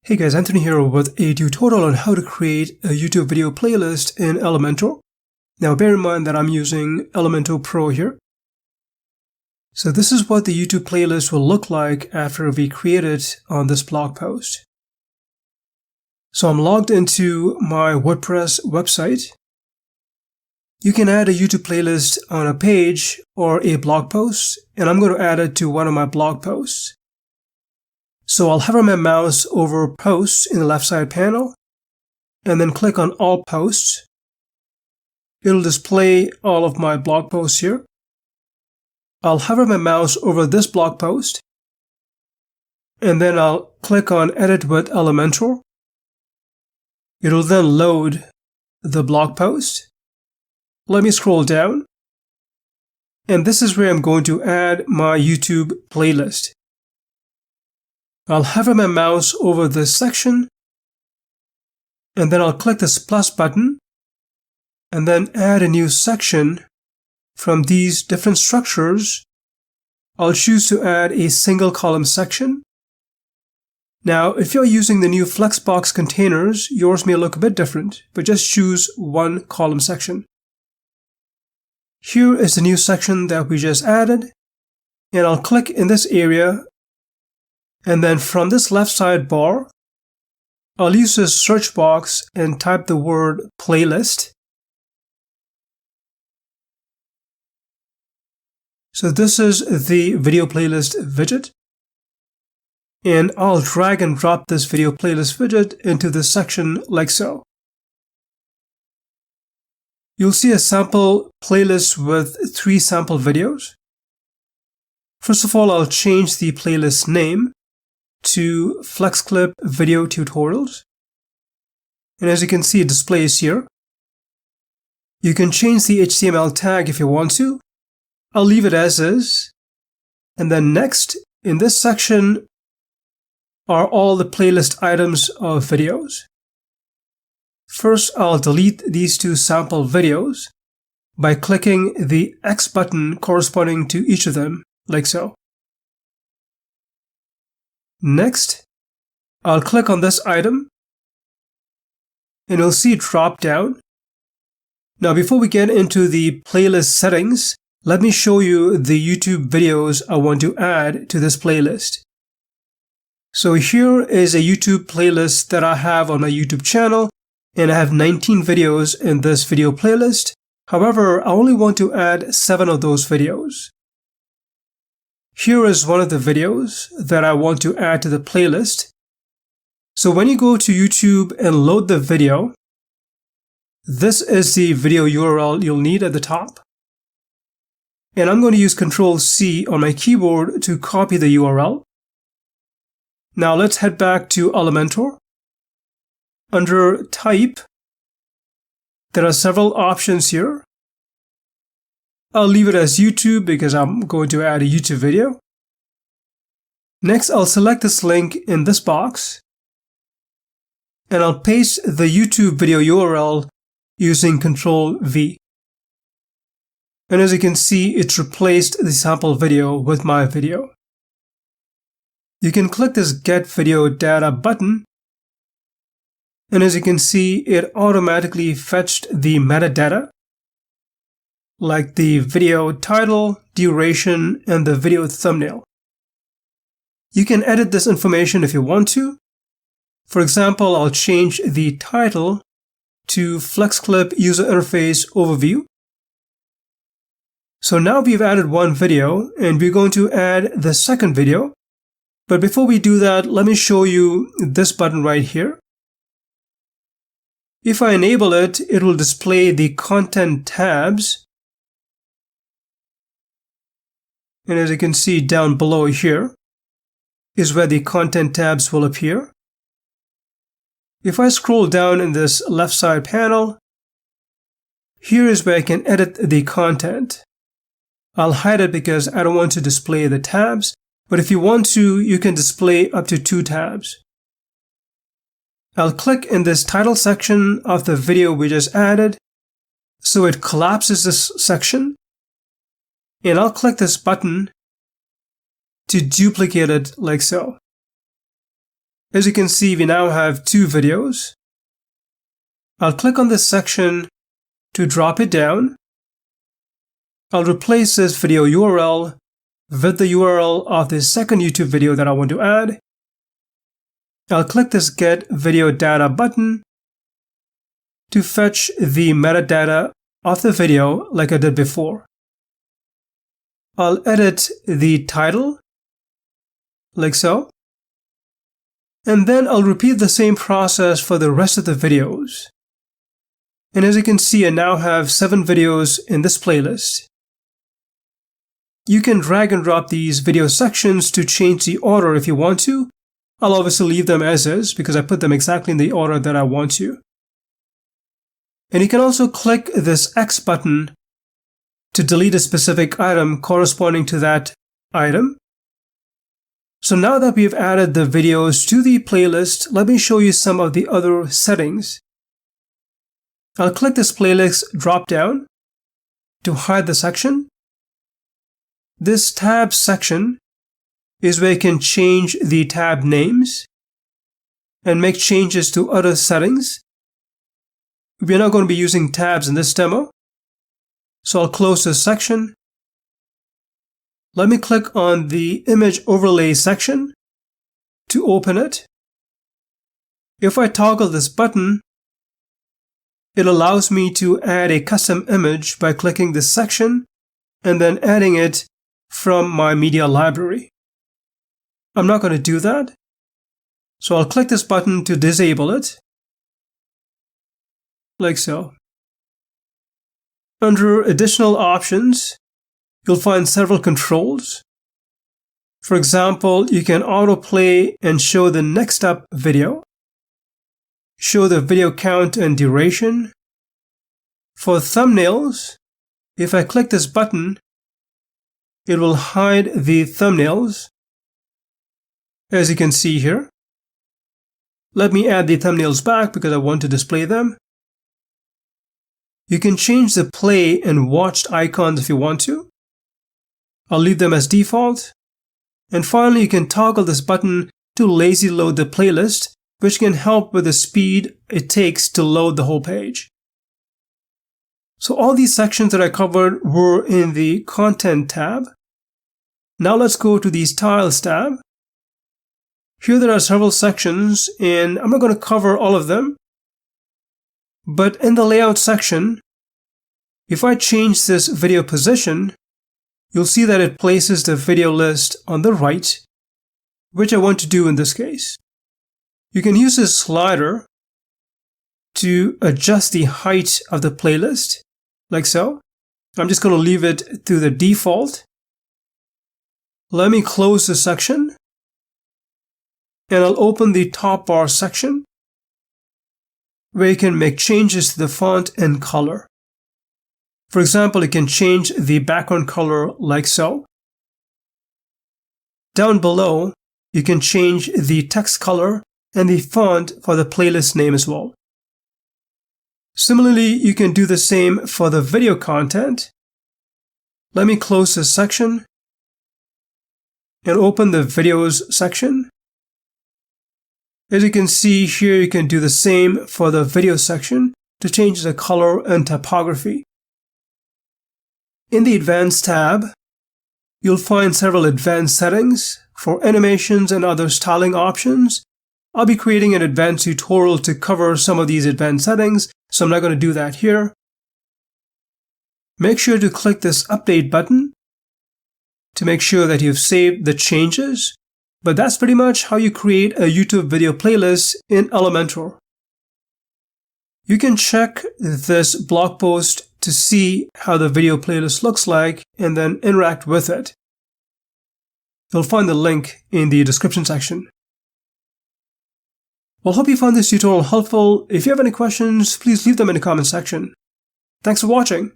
Hey guys, Anthony here with a tutorial on how to create a YouTube video playlist in Elementor. Now bear in mind that I'm using Elementor Pro here. So this is what the YouTube playlist will look like after we create it on this blog post. So I'm logged into my WordPress website. You can add a YouTube playlist on a page or a blog post, and I'm going to add it to one of my blog posts. So I'll hover my mouse over Posts in the left side panel and then click on All Posts. It'll display all of my blog posts here. I'll hover my mouse over this blog post and then I'll click on Edit with Elementor. It'll then load the blog post. Let me scroll down. And this is where I'm going to add my YouTube playlist. I'll hover my mouse over this section and then I'll click this plus button and then add a new section. From these different structures, I'll choose to add a single column section. Now, if you're using the new Flexbox containers, yours may look a bit different, but just choose one column section. Here is the new section that we just added, and I'll click in this area. And then from this left side bar, I'll use this search box and type the word playlist. So this is the video playlist widget. And I'll drag and drop this video playlist widget into this section like so. You'll see a sample playlist with 3 sample videos. First of all, I'll change the playlist name to FlexClip Video Tutorials. And as you can see, it displays here. You can change the HTML tag if you want to. I'll leave it as is. And then next, in this section are all the playlist items of videos. First, I'll delete these 2 sample videos by clicking the X button corresponding to each of them, like so. Next, I'll click on this item and you'll see it drop down. Now, before we get into the playlist settings, let me show you the YouTube videos I want to add to this playlist. So here is a YouTube playlist that I have on my YouTube channel, and I have 19 videos in this video playlist. However, I only want to add 7 of those videos. Here is one of the videos that I want to add to the playlist. So when you go to YouTube and load the video, this is the video URL you'll need at the top. And I'm going to use Ctrl+C on my keyboard to copy the URL. Now let's head back to Elementor. Under Type, there are several options here. I'll leave it as YouTube because I'm going to add a YouTube video. Next, I'll select this link in this box and I'll paste the YouTube video URL using Ctrl+V. And as you can see, it's replaced the sample video with my video. You can click this Get Video Data button, and as you can see, it automatically fetched the metadata, like the video title, duration, and the video thumbnail. You can edit this information if you want to. For example, I'll change the title to FlexClip User Interface Overview. So now we've added one video, and we're going to add the second video. But before we do that, let me show you this button right here. If I enable it, it will display the content tabs. And as you can see down below here is where the content tabs will appear. If I scroll down in this left side panel, here is where I can edit the content. I'll hide it because I don't want to display the tabs, but if you want to, you can display up to 2 tabs. I'll click in this title section of the video we just added, so it collapses this section. And I'll click this button to duplicate it like so. As you can see, we now have 2 videos. I'll click on this section to drop it down. I'll replace this video URL with the URL of the second YouTube video that I want to add. I'll click this Get Video Data button to fetch the metadata of the video like I did before. I'll edit the title like so. And then I'll repeat the same process for the rest of the videos. And as you can see, I now have 7 videos in this playlist. You can drag and drop these video sections to change the order if you want to. I'll obviously leave them as is because I put them exactly in the order that I want to. And you can also click this X button to delete a specific item corresponding to that item. So now that we've added the videos to the playlist, let me show you some of the other settings. I'll click this playlist drop down to hide the section. This tab section is where you can change the tab names and make changes to other settings. We're not going to be using tabs in this demo, so I'll close this section. Let me click on the image overlay section to open it. If I toggle this button, it allows me to add a custom image by clicking this section and then adding it from my media library. I'm not going to do that, so I'll click this button to disable it, like so. Under additional options, you'll find several controls. For example, you can autoplay and show the next up video, show the video count and duration. For thumbnails, if I click this button, it will hide the thumbnails, as you can see here. Let me add the thumbnails back because I want to display them. You can change the play and watched icons if you want to. I'll leave them as default. And finally, you can toggle this button to lazy load the playlist, which can help with the speed it takes to load the whole page. So all these sections that I covered were in the Content tab. Now let's go to the Styles tab. Here there are several sections, and I'm not going to cover all of them. But in the Layout section, if I change this video position, you'll see that it places the video list on the right, which I want to do in this case. You can use this slider to adjust the height of the playlist, like so. I'm just going to leave it to the default. Let me close this section, and I'll open the top bar section, where you can make changes to the font and color. For example, you can change the background color like so. Down below, you can change the text color and the font for the playlist name as well. Similarly, you can do the same for the video content. Let me close this section and open the videos section. As you can see here, you can do the same for the video section to change the color and typography. In the Advanced tab, you'll find several advanced settings for animations and other styling options. I'll be creating an advanced tutorial to cover some of these advanced settings, so I'm not going to do that here. Make sure to click this Update button to make sure that you've saved the changes. But that's pretty much how you create a YouTube video playlist in Elementor. You can check this blog post to see how the video playlist looks like and then interact with it. You'll find the link in the description section. Well, hope you found this tutorial helpful. If you have any questions, please leave them in the comment section. Thanks for watching.